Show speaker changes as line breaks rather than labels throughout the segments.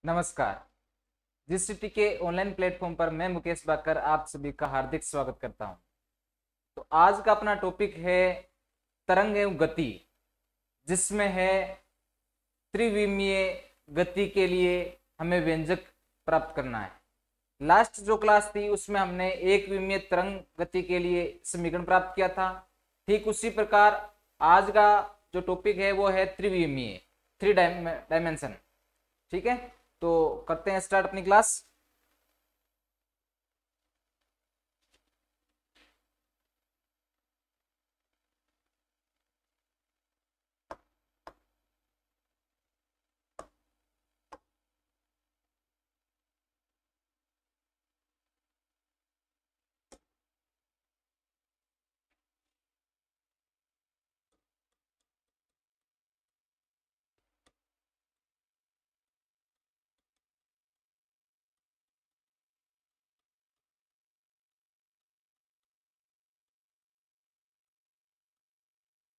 नमस्कार। जीसीटी के online platform पर मैं मुकेश बाकर आप सभी का हार्दिक स्वागत करता हूं। तो आज का अपना टॉपिक है तरंग एवं गति, जिसमें है त्रिविमीय गति के लिए हमें व्यंजक प्राप्त करना है। लास्ट जो क्लास थी उसमें हमने एक विमीय तरंग गति के लिए समीकरण प्राप्त किया था। ठीक उसी प्रकार आज का जो टॉपिक है वो है त्रिविमीय, थ्री डायमेंशन। ठीक है, तो करते हैं स्टार्ट अपनी क्लास।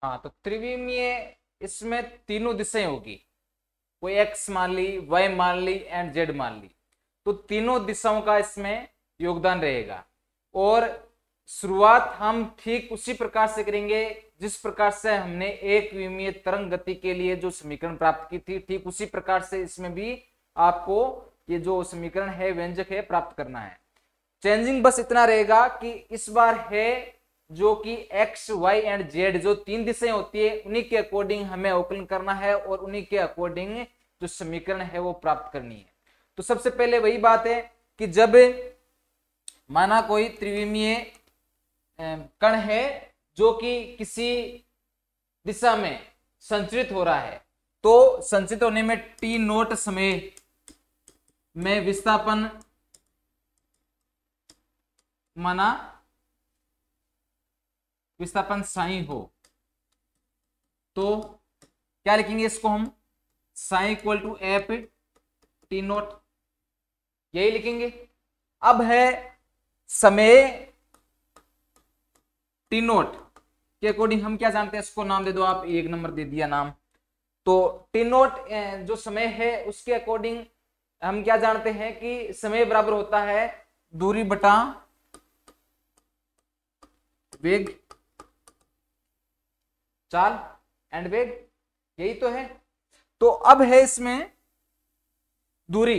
हाँ, तो त्रिविमीय इसमें तीनों दिशाएं होगी। कोई एक्स मान ली, वाई मान ली एंड जेड मान ली, तो तीनों दिशाओं का इसमें योगदान रहेगा। और शुरुआत हम ठीक उसी प्रकार से करेंगे जिस प्रकार से हमने एक विमीय तरंग गति के लिए जो समीकरण प्राप्त की थी, ठीक उसी प्रकार से इसमें भी आपको ये जो समीकरण है, व्यंजक है, प्राप्त करना है। चेंजिंग बस इतना रहेगा कि इस बार है जो कि एक्स वाई एंड जेड जो तीन दिशाएं होती है, उन्हीं के अकॉर्डिंग हमें अवकलन करना है और उन्हीं के अकॉर्डिंग जो समीकरण है वो प्राप्त करनी है। तो सबसे पहले वही बात है कि जब माना कोई त्रिविमीय कण है जो कि किसी दिशा में संचरित हो रहा है, तो संचरित होने में टी नोट समय में विस्थापन माना विस्थापन साई हो, तो क्या लिखेंगे इसको हम? Psi equal to F T naught, यही लिखेंगे। अब है समय टी नोट के अकॉर्डिंग हम क्या जानते हैं, इसको नाम दे दो आप, एक नंबर दे दिया नाम। तो टी नोट जो समय है उसके अकॉर्डिंग हम क्या जानते हैं कि समय बराबर होता है दूरी बटा वेग, चाल एंड वेग, यही तो है। तो अब है इसमें दूरी,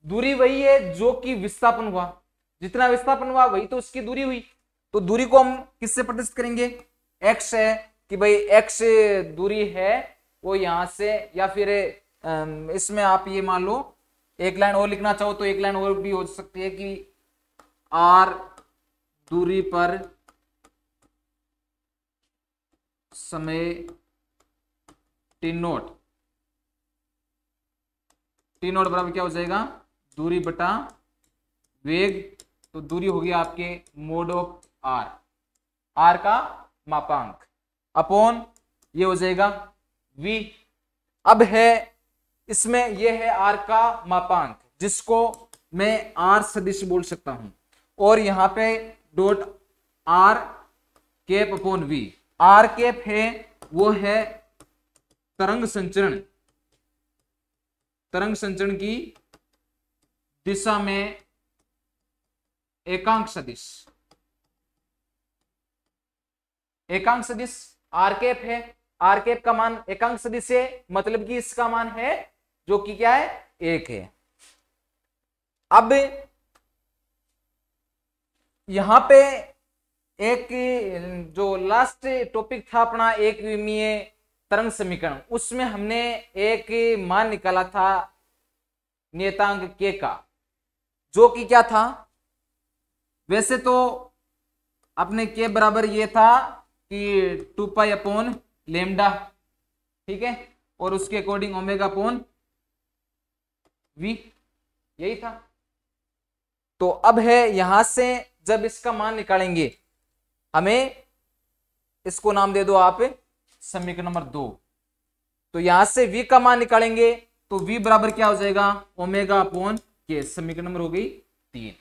दूरी वही है जो कि विस्थापन हुआ, जितना विस्थापन हुआ वही तो उसकी दूरी हुई। तो दूरी को हम किससे प्रतिस्थापित करेंगे? एक्स है कि भाई एक्स दूरी है वो यहां से, या फिर इसमें आप ये मान लो, एक लाइन और लिखना चाहो तो एक लाइन और भी हो सकती है कि आर दूरी पर समय टी नोट, टी नोट बराबर क्या हो जाएगा? दूरी बटा वेग। तो दूरी होगी आपके मोड ऑफ आर, आर का मापांक, अपॉन ये हो जाएगा वी। अब है इसमें ये है आर का मापांक, जिसको मैं आर सदिश बोल सकता हूं, और यहां पे dot R cap upon V. R cap है वो है तरंग संचरण, तरंग संचरण की दिशा में एकांक सदिश, एकांक सदिश आर कैप है। आर कैप का मान एकांक सदिश है, मतलब कि इसका मान है जो कि क्या है? एक है। अब यहां पे एक जो लास्ट टॉपिक था अपना एक विमीय तरंग समीकरण, उसमें हमने एक मान निकाला था नियतांक के का, जो कि क्या था? वैसे तो अपने के बराबर ये था कि 2 पाई अपॉन लेमडा, ठीक है, और उसके अकॉर्डिंग ओमेगा अपॉन वी, यही था। तो अब है यहां से जब इसका मान निकालेंगे, हमें इसको नाम दे दो आप समीकरण नंबर 2। तो यहां से v का मान निकालेंगे तो v बराबर क्या हो जाएगा? ओमेगा अपॉन के। समीकरण नंबर हो गई 3।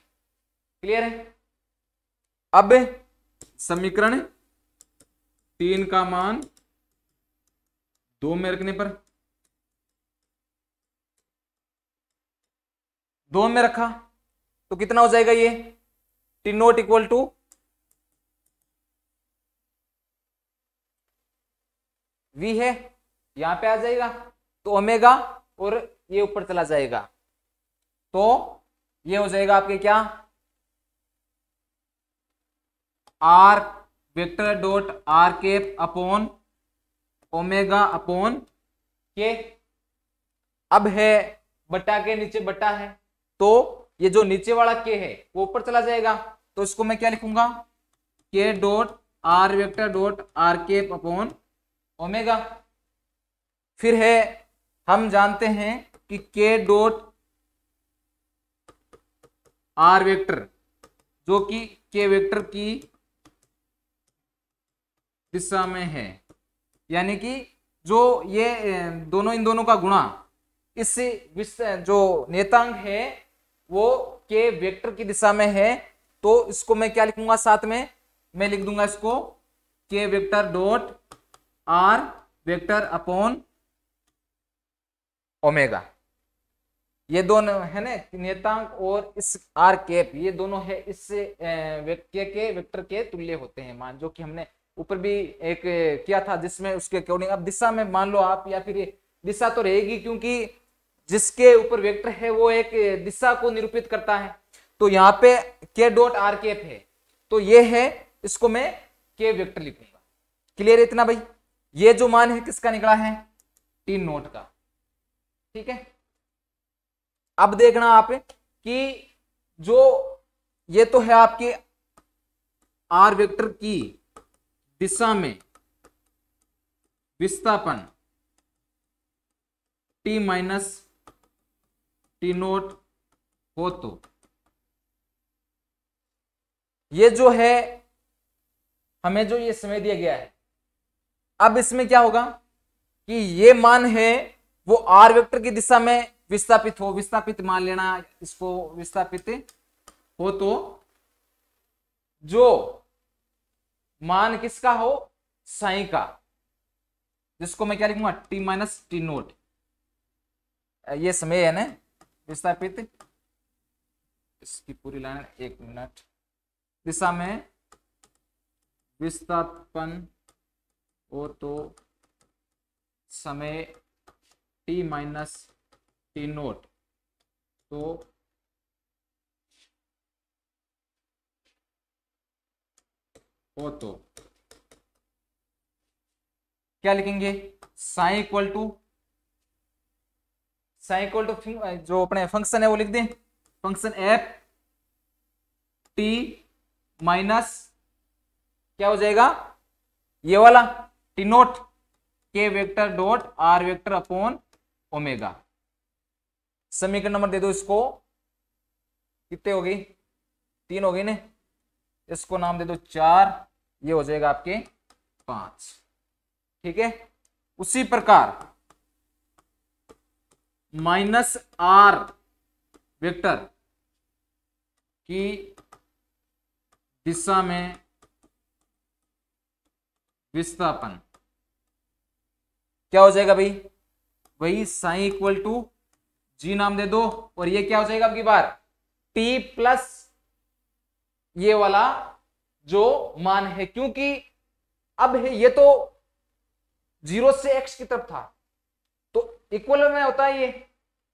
क्लियर है? अब समीकरण 3 का मान 2 में रखने पर 2 में रखा तो कितना हो जाएगा ये T naught equal to V है, यहां पे आ जाएगा तो ओमेगा और ये ऊपर चला जाएगा तो ये हो जाएगा आपके क्या R vector dot R cap upon omega upon K. अब है बटा के नीचे बटा है तो ये जो नीचे वाला के है वो ऊपर चला जाएगा तो इसको मैं क्या लिखूंगा के dot r vector dot R cap upon omega. फिर है हम जानते हैं कि के डॉट आर वेक्टर जो कि के वेक्टर की दिशा में है, यानी कि जो ये दोनों इन दोनों का गुणा इस जो नियतांक है वो के वेक्टर की दिशा में है तो इसको मैं क्या लिखूंगा साथ में मैं लिख दूंगा इसको के vector dot r vector upon omega. ये दोनों है ना नियतांक और इस आर कैप ये दोनों है इस के वेक्टर के तुल्य होते हैं मान, जो कि हमने ऊपर भी एक किया था जिसमें उसके अकॉर्डिंग अब दिशा में मान लो आप या फिर दिशा तो रहेगी क्योंकि जिसके ऊपर वेक्टर है वो एक दिशा को निरूपित करता है तो यहाँ पे के डॉट आर कैप है तो ये है इसको मैं के वेक्टर लिखूंगा। क्लियर है इतना भाई? ये जो मान है किसका निकला है टी नोट का। ठीक है, अब देखना आप कि जो ये तो है आपके आर वेक्टर की दिशा में विस्थापन टी माइनस टी नोट हो तो ये जो है हमें जो ये समय दिया गया है अब इसमें क्या होगा कि ये मान है वो आर वेक्टर की दिशा में विस्थापित हो, विस्थापित मान लेना इसको विस्थापित हो तो जो मान किसका हो साई का जिसको मैं क्या लिखूंगा टी माइनस टी नोट ये समय है ना विस्थापित इसकी पूरी लाइन 1 मिनट दिशा में विस्थापन और तो समय टी माइनस टी नोट तो हो तो क्या लिखेंगे साइन इक्वल टू जो अपने फंक्शन है वो लिख दें फंक्शन एफ टी माइनस क्या हो जाएगा ये वाला टी नोट के vector dot r vector upon omega. समीकरण नंबर दे दो इसको कितने हो गई 3 हो गई ने इसको नाम दे दो 4 ये हो जाएगा आपके 5। ठीक है, उसी प्रकार माइनस आर वेक्टर की दिशा में विस्थापन क्या हो जाएगा भाई वही साइन इक्वल टू जी नाम दे दो और ये क्या हो जाएगा अब की बार टी प्लस ये वाला जो मान है क्योंकि अब है ये तो 0 से x की तरफ था तो इक्वल में होता है ये।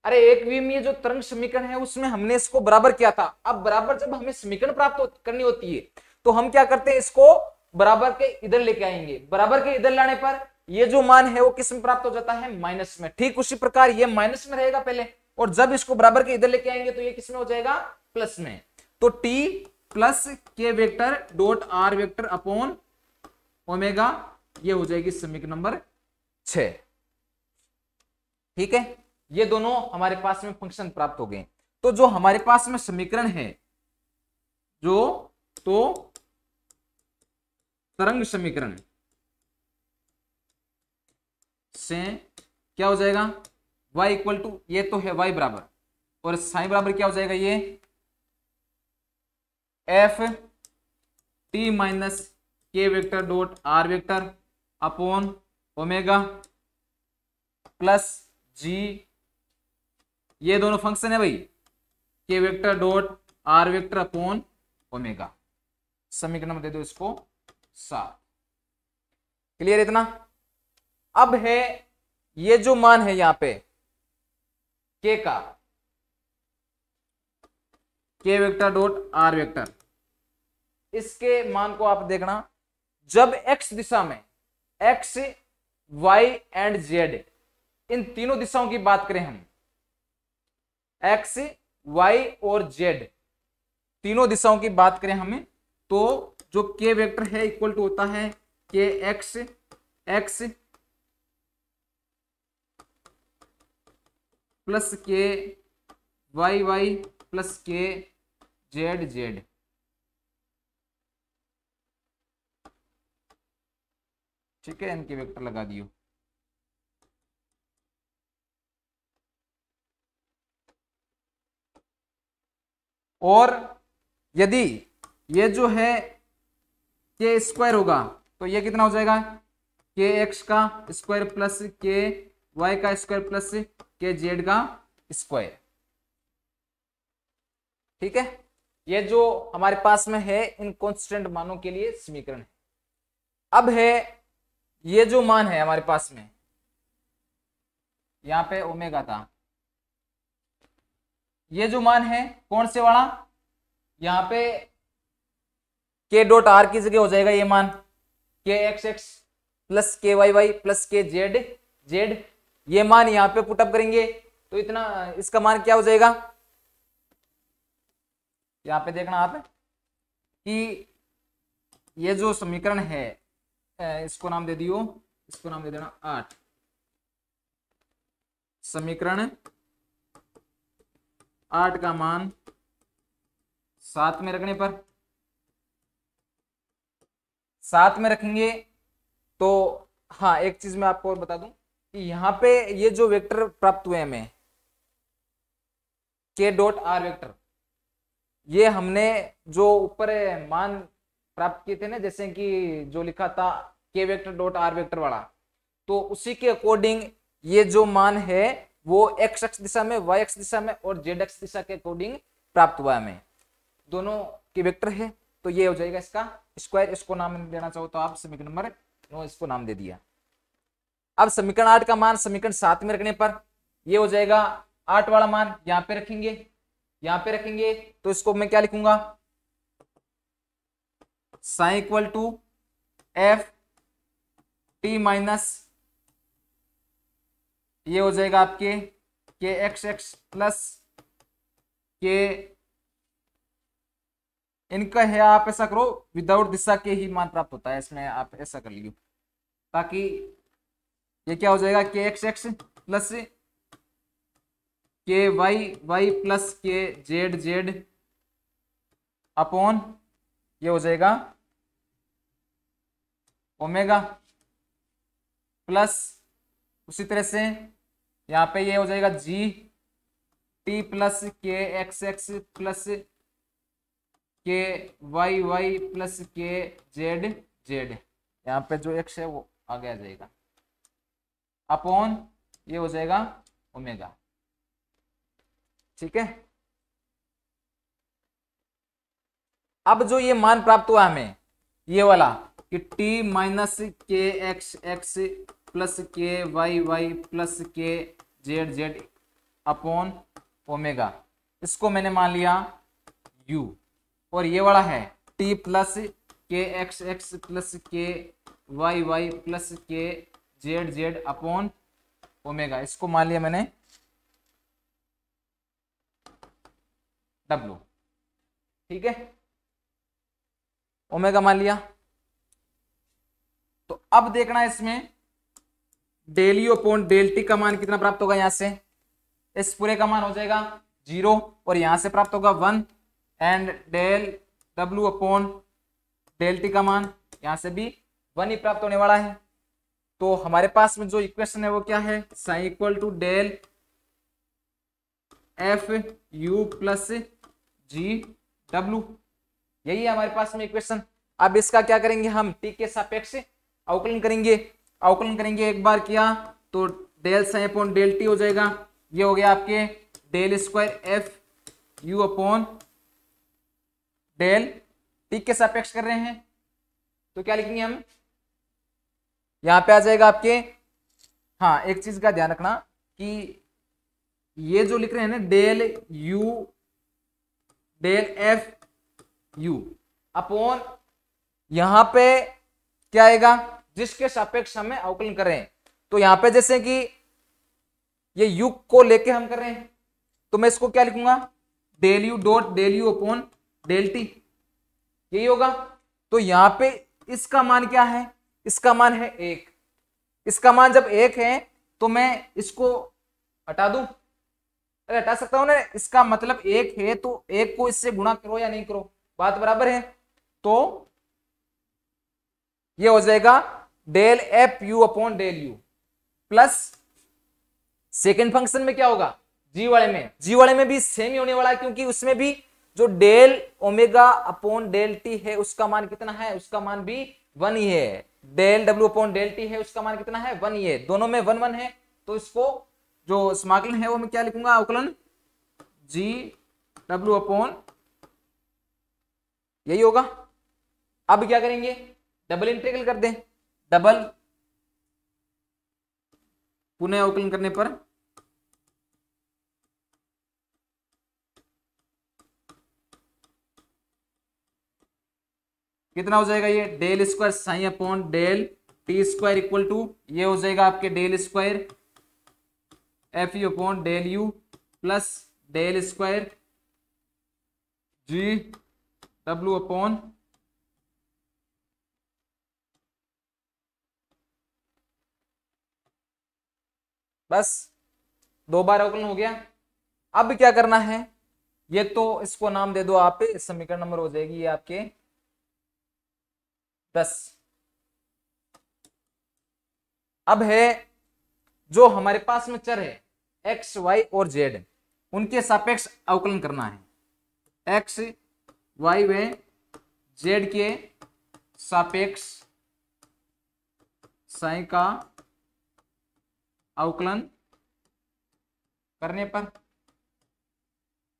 अरे एक विमीय जो तरंग समीकरण है उसमें हमने इसको बराबर किया था। अब बराबर जब हमें समीकरण प्राप्त करनी होती है तो हम क्या करते हैं इसको बराबर के इधर लेके आएंगे। बराबर के इधर लाने पर ये जो मान है वो किस में प्राप्त हो जाता है माइनस में। ठीक उसी प्रकार ये माइनस में रहेगा पहले और जब इसको बराबर के इधर लेके आएंगे तो ये किस में हो जाएगा प्लस में। तो टी प्लस के vector dot r vector upon omega ये हो जाएगी समीकरण नंबर 6। ठीक है, ये दोनों हमारे पास में फंक्शन प्राप्त हो गए। तो जो हमारे पास में समीकरण है जो तो तरंग समीकरण से क्या हो जाएगा y इक्वल टू ये तो है y बराबर और साइन बराबर क्या हो जाएगा ये f T minus k vector dot r vector upon omega plus g ये दोनों फंक्शन है भाई k vector dot r vector upon omega. समीकरण में दे दो इसको 7। क्लियर इतना। अब है ये जो मान है यहां पे के का, के वेक्टर डॉट आर वेक्टर, इसके मान को आप देखना, जब x दिशा में x, y एंड z, इन तीनों दिशाओं की बात करें हम, x, y और z तीनों दिशाओं की बात करें हमें, तो जो k वेक्टर है इक्वल टू होता है के x x plus K Y Y plus K Z Z. ठीक है, इनके वेक्टर लगा दियो। और यदि ये जो है के स्क्वायर होगा तो ये कितना हो जाएगा, के एक्स का स्क्वायर प्लस के वाई का स्क्वायर प्लस के जेड का स्क्वायर। ठीक है, ये जो हमारे पास में है इन कांस्टेंट मानों के लिए समीकरण है। अब है ये जो मान है हमारे पास में, यहां पे ओमेगा था, ये जो मान है कौन से वाला, यहां पे के डॉट आर की जगह हो जाएगा ये मान के x x plus K Y Y plus K Z Z. ये मान यहां पे पुटअप करेंगे तो इतना, इसका मान क्या हो जाएगा, यहां पे देखना आप कि ये जो समीकरण है इसको नाम दे दियो, इसको नाम दे देना 8। समीकरण 8 का मान 7 में रखने पर, 7 में रखेंगे तो हाँ एक चीज मैं आपको और बता दूं कि यहां पे ये जो वेक्टर प्राप्त हुए हमें के डॉट आर वेक्टर, ये हमने जो ऊपर मान प्राप्त किए थे ना, जैसे कि जो लिखा था के वेक्टर डॉट आर वेक्टर वाला, तो उसी के अकॉर्डिंग ये जो मान है वो एक्स एक्स दिशा में, वाई एक्स दिशा में और जेड एक्स दिशा के अकॉर्डिंग प्राप्त हुआ हमें, दोनों के वेक्टर है। तो ये हो जाएगा इसका स्क्वायर। इसको नाम देना चाहो तो आप समीकरण नंबर 9 इसको नाम दे दिया। अब समीकरण 8 का मान समीकरण 7 में रखने पर ये हो जाएगा 8 वाला मान यहां पे रखेंगे, यहां पे रखेंगे तो इसको मैं क्या लिखूंगा, psi equal to F T minus, ये हो जाएगा आपके के एक्स एक्स प्लस के, इनका है आप ऐसा करो विदाउट दिशा के ही मान प्राप्त होता है, इसमें आप ऐसा कर लीजिए ताकि ये क्या हो जाएगा के x x plus K Y Y plus K Z Z upon, ये हो जाएगा ओमेगा प्लस, उसी तरह से यहाँ पे ये हो जाएगा G T plus K x x plus K Y Y plus K Z Z, यहाँ पे जो एक्स है वो आगे आ जाएगा अपॉन, ये हो जाएगा ओमेगा। ठीक है, अब जो ये मान प्राप्त हुआ हमें ये वाला कि t माइनस के x x plus K Y Y plus K Z Z upon omega, इसको मैंने मान लिया u, और ये वाला है t plus K x x plus K Y Y plus K Z Z upon omega, इसको मान लिया मैंने w। ठीक है, ओमेगा मान लिया। तो अब देखना है इसमें del U upon del T का मान कितना प्राप्त होगा, यहां से इस पूरे का मान हो जाएगा 0 और यहां से प्राप्त होगा 1, and del W upon del T का मान यहां से भी 1 ही प्राप्त होने वाला है। तो हमारे पास में जो इक्वेशन है वो क्या है, psi equal to del F U plus G W, यही है हमारे पास में इक्वेशन। अब इसका क्या करेंगे हम, टी के सापेक्ष अवकलन करेंगे, अवकलन करेंगे एक बार किया तो del psi upon del T हो जाएगा, ये हो गया आपके del square F U upon del T के सापेक्ष कर रहे हैं, तो क्या लिखेंगे हम, यहां पे आ जाएगा आपके, हाँ एक चीज का ध्यान रखना कि ये जो लिख रहे हैं ना del U del F U upon, यहां पे क्या आएगा, जिसके सापेक्ष हमें अवकलन कर रहे हैं। तो यहां पे जैसे कि ये यू को लेके हम कर रहे हैं, तो मैं इसको क्या लिखूंगा, del U dot del U upon del T, यही होगा। तो यहां पे इसका मान क्या है, इसका मान है 1। इसका मान जब 1 है तो मैं इसको हटा दूं, अरे हटा सकता हूं ना, इसका मतलब 1 है तो 1 को इससे गुणा करो या नहीं करो, बात बराबर है। तो ये हो जाएगा del F U upon del U plus, second function में क्या होगा, जी वाले में भी सेम ही होने वाला है, क्योंकि उसमें भी जो del omega upon del T है उसका मान कितना है, उसका मान भी 1 ही है। Del W upon del T है उसका मान कितना है, 1 ही है, दोनों में 1 1 है। तो इसको जो समाकलन है वो मैं क्या लिखूंगा, अवकलन जी डब्ल्यू अपॉन, यही होगा। अब क्या करेंगे, डबल इंटीग्रल कर दें, डबल पुनः अवकलन करने पर कितना हो जाएगा, ये del square psi upon del T square equal to, ये हो जाएगा आपके del square F U upon del U plus del square G W upon, बस 2 बार अवकलन हो गया। अब क्या करना है, ये तो इसको नाम दे दो आप, समीकरण नंबर हो जाएगी ये आपके 10। अब है जो हमारे पास में चर है एक्स वाई और जेड, उनके सापेक्ष अवकलन करना है। एक्स वाई व जेड के सापेक्ष साइन का अवकलन करने पर,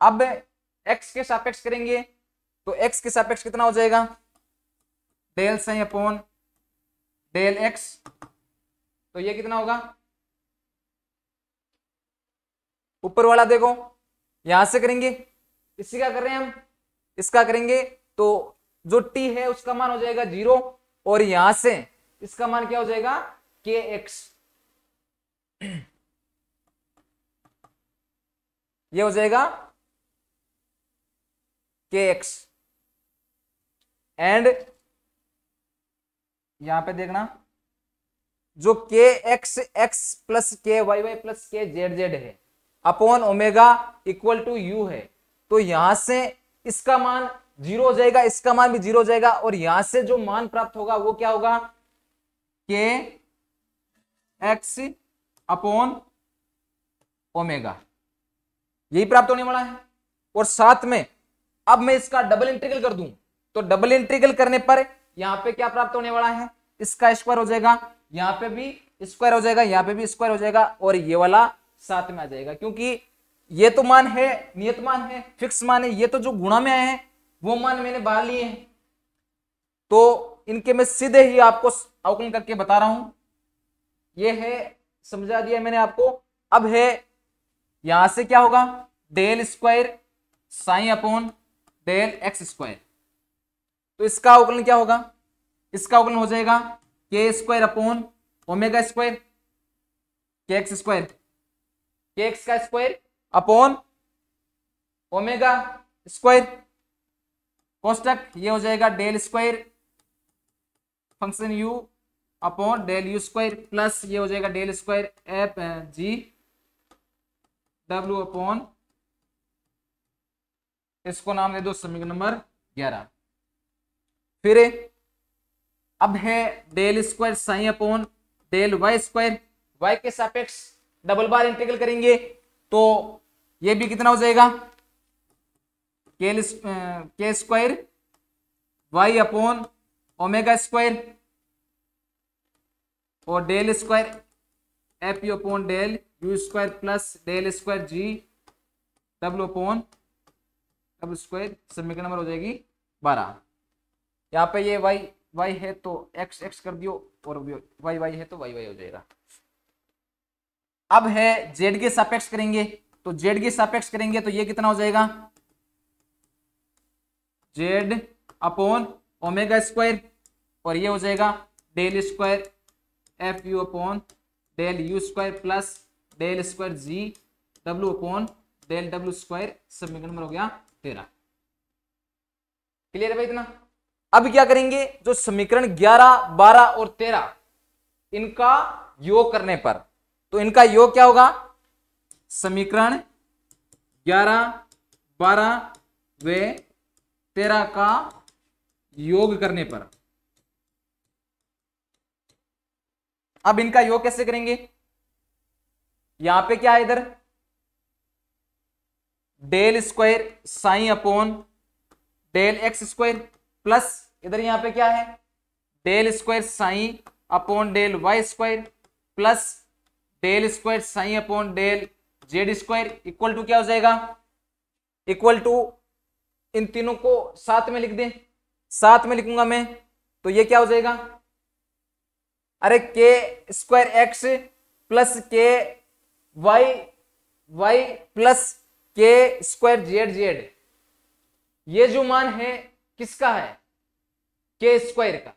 अब x के सापेक्ष करेंगे तो x के सापेक्ष कितना हो जाएगा, del psi upon del x, तो ये कितना होगा, ऊपर वाला देखो यहां से करेंगे, इसी का कर रहे हैं हम, इसका करेंगे तो जो t है उसका मान हो जाएगा 0, और यहां से इसका मान क्या हो जाएगा, kx, ये हो जाएगा kx, एंड यहां पे देखना जो kx x plus K Y Y plus K Z Z है upon omega equal to U है, तो यहां से इसका मान 0 हो जाएगा, इसका मान भी 0 हो जाएगा, और यहां से जो मान प्राप्त होगा वो क्या होगा, के एक्स अपॉन ओमेगा, यही प्राप्त होने वाला है। और साथ में अब मैं इसका डबल इंटीग्रल कर दूं, तो डबल इंटीग्रल करने पर यहां पे क्या प्राप्त होने वाला है, इसका स्क्वायर हो जाएगा, यहां पे भी स्क्वायर हो जाएगा, यहां पे भी स्क्वायर हो जाएगा, और ये वाला साथ में आ जाएगा, क्योंकि ये तो मान है नियत मान है, फिक्स मान है, ये तो जो गुणा में आए हैं वो मान मैंने बाहर लिए हैं, तो इनके मैं सीधे ही आपको अवकलन करके बता रहा हूं, ये है, समझा दिया मैंने आपको। अब है यहां से क्या होगा, del square psi upon del X square, तो इसका अवकलन क्या होगा, इसका अवकलन हो जाएगा K square upon omega square, K X square, K X का स्क्वायर अपॉन ओमेगा स्क्वायर कोष्टक, ये हो जाएगा del square function U upon del U square plus ये हो जाएगा del square F G W upon, इसको नाम दे दो समीकरण नंबर 11। फिर अब है del square psi upon del Y square, Y के सापेक्ष डबल बार इंटीग्रल करेंगे तो ये भी कितना हो जाएगा, K square Y upon omega square और del square F U upon del U square plus del square G W upon W square समीकरण नंबर हो जाएगी 12। यहाँ पे ये y y है तो x x कर दियो और y y है तो y y हो जाएगा। अब है z के सापेक्ष करेंगे, तो z के सापेक्ष करेंगे तो ये कितना हो जाएगा, z अपॉन ओमेगा स्क्वायर, और ये हो जाएगा del square F U upon del U square plus del square G W upon del W square, समीकरण नंबर हो गया 13। क्लियर है भाई इतना। अब क्या करेंगे, जो समीकरण 11, 12 और 13 इनका योग करने पर, तो इनका योग क्या होगा, समीकरण 11, 12 व 13 का योग करने पर। अब इनका योग कैसे करेंगे, यहां पे क्या है, इधर del square psi upon del X square plus इधर यहां पे क्या है, del square psi upon del Y square plus del square psi upon del Z square equal to क्या हो जाएगा, इक्वल टू इन तीनों को साथ में लिख दें, साथ में लिखूंगा मैं तो ये क्या हो जाएगा, अरे के square x plus K Y Y plus के स्क्वायर जेड जेड, ये जो मान है किसका है, के स्क्वायर का।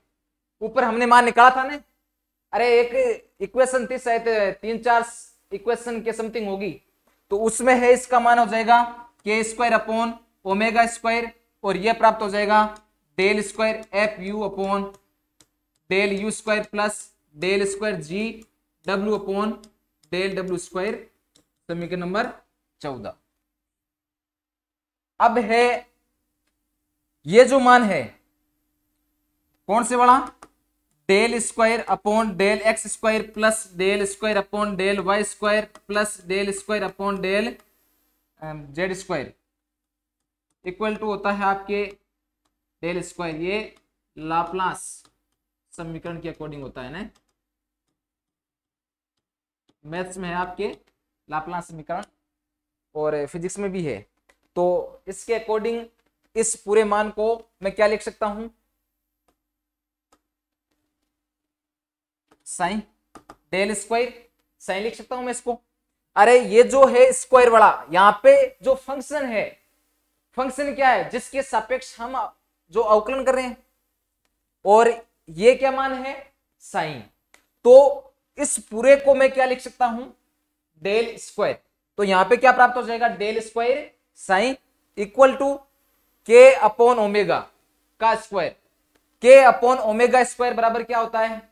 ऊपर हमने मान निकाला था ना, अरे एक इक्वेशन थी शायद 3-4 इक्वेशन के समथिंग होगी, तो उसमें है इसका मान हो जाएगा K square upon omega square, और यह प्राप्त हो जाएगा del square F U upon del U square plus del square G W upon del W square, समीकरण नंबर 14। अब है ये जो मान है कौन से वाला, del square upon del X square plus del square upon del Y square plus del square upon del Z square equal to होता है आपके डेल स्क्वायर, ये लाप्लास समीकरण के अकॉर्डिंग होता है ना, मैथ्स में है आपके लाप्लास समीकरण और फिजिक्स में भी है। तो इसके अकॉर्डिंग इस पूरे मान को मैं क्या लिख सकता हूं, साइन डेल स्क्वायर साइन लिख सकता हूं मैं इसको। अरे ये जो है स्क्वायर वाला, यहां पे जो फंक्शन है, फंक्शन क्या है, जिसके सापेक्ष हम जो अवकलन कर रहे हैं, और ये क्या मान है, साइन। तो इस पूरे को मैं क्या लिख सकता हूं, डेल स्क्वायर। तो यहां पे क्या प्राप्त हो जाएगा, del square psi equal to K upon omega का square. K upon omega square बराबर क्या होता है,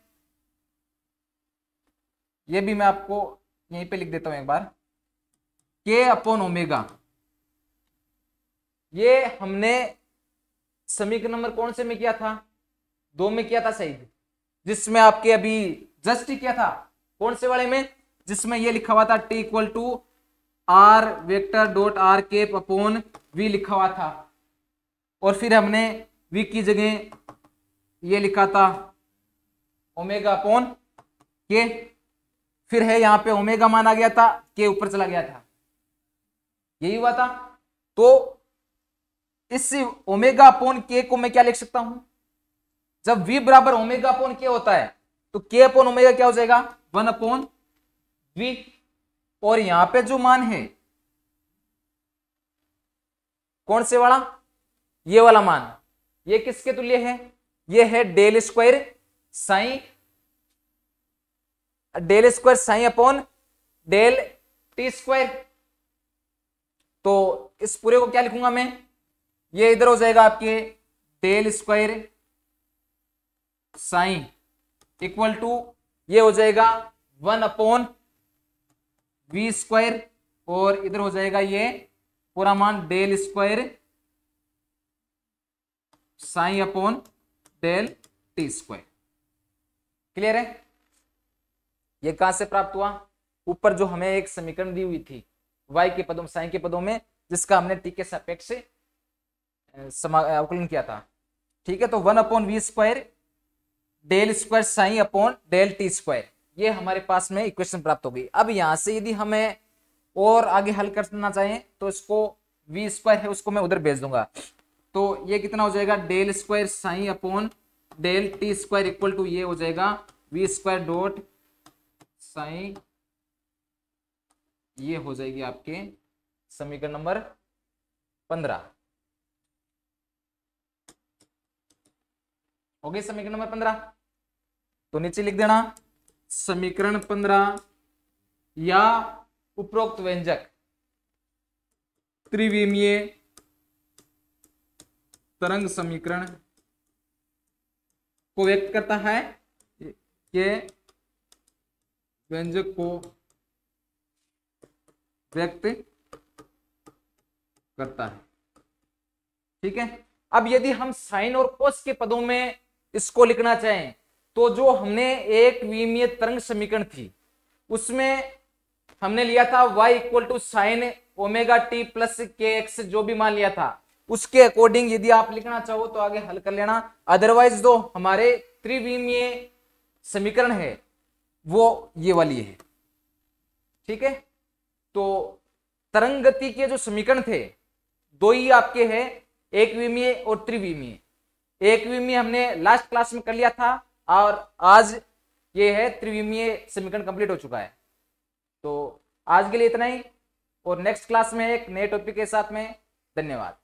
ये भी मैं आपको यहीं पे लिख देता हूं एक बार, के अपॉन ओमेगा। ये हमने समीकरण नंबर कौन से में किया था, 2 में किया था शायद, जिसमें आपके अभी जस्ट ही किया था, कौन से वाले में, जिसमें ये लिखा हुआ था T equal to R vector dot R cap upon V लिखा हुआ था, और फिर हमने वी की जगह ये लिखा था ओमेगा अपॉन के, फिर है यहां पे ओमेगा मान आ गया था, के ऊपर चला गया था, यही हुआ था। तो इस ओमेगा अपॉन के को मैं क्या लिख सकता हूं, जब v बराबर ओमेगा अपॉन के होता है तो के अपॉन ओमेगा क्या हो जाएगा, 1 अपॉन वी। और यहां पे जो मान है कौन से वाला, ये वाला मान, ये किसके तुल्य है, ये है del square psi, del square psi upon del T square. तो इस पूरे को क्या लिखूंगा मैं, ये इधर हो जाएगा आपके del square psi equal to ये हो जाएगा 1 अपॉन वी स्क्वायर, और इधर हो जाएगा ये पूरा मान del square psi upon del T square. Clear है। ये कहां से प्राप्त हुआ, ऊपर जो हमें एक समीकरण दी हुई थी y के पदों साइन के पदों में, जिसका हमने t के सापेक्ष से अवकलन किया था। ठीक है, तो 1 upon V square del square psi upon del T square, ये हमारे पास में इक्वेशन प्राप्त हो गई। अब यहां से यदि हमें और आगे हल करना चाहें तो इसको वी स्क्वायर है उसको मैं उधर भेज दूंगा। तो ये कितना हो जाएगा, del square psi upon del T square equal to ये हो जाएगा वी स्क्वायर डॉट साइन, ये हो जाएगी आपके समीकरण नंबर 15। हो गई समीकरण नंबर 15। तो नीचे लिख देना समीकरण 15 या उपरोक्त व्यंजक त्रिविमीय तरंग समीकरण को व्यक्त करता है, ये व्यंजक को व्यक्त करता है। ठीक है, अब यदि हम साइन और कोस के पदों में इसको लिखना चाहें तो जो हमने एक विमीय तरंग समीकरण थी उसमें हमने लिया था y equal to sine omega T plus K X, जो भी मान लिया था उसके अकॉर्डिंग यदि आप लिखना चाहो तो आगे हल कर लेना। अदरवाइज जो हमारे त्रिविमीय समीकरण है वो ये वाली है। ठीक है, तो तरंग गति के जो समीकरण थे दो ही आपके हैं, एक विमीय और त्रिविमीय। एक विमीय हमने लास्ट क्लास में कर लिया था और आज ये है त्रिविमीय समीकरण कंप्लीट हो चुका है। तो आज के लिए इतना ही, और नेक्स्ट क्लास में एक नए टॉपिक के साथ में। धन्यवाद।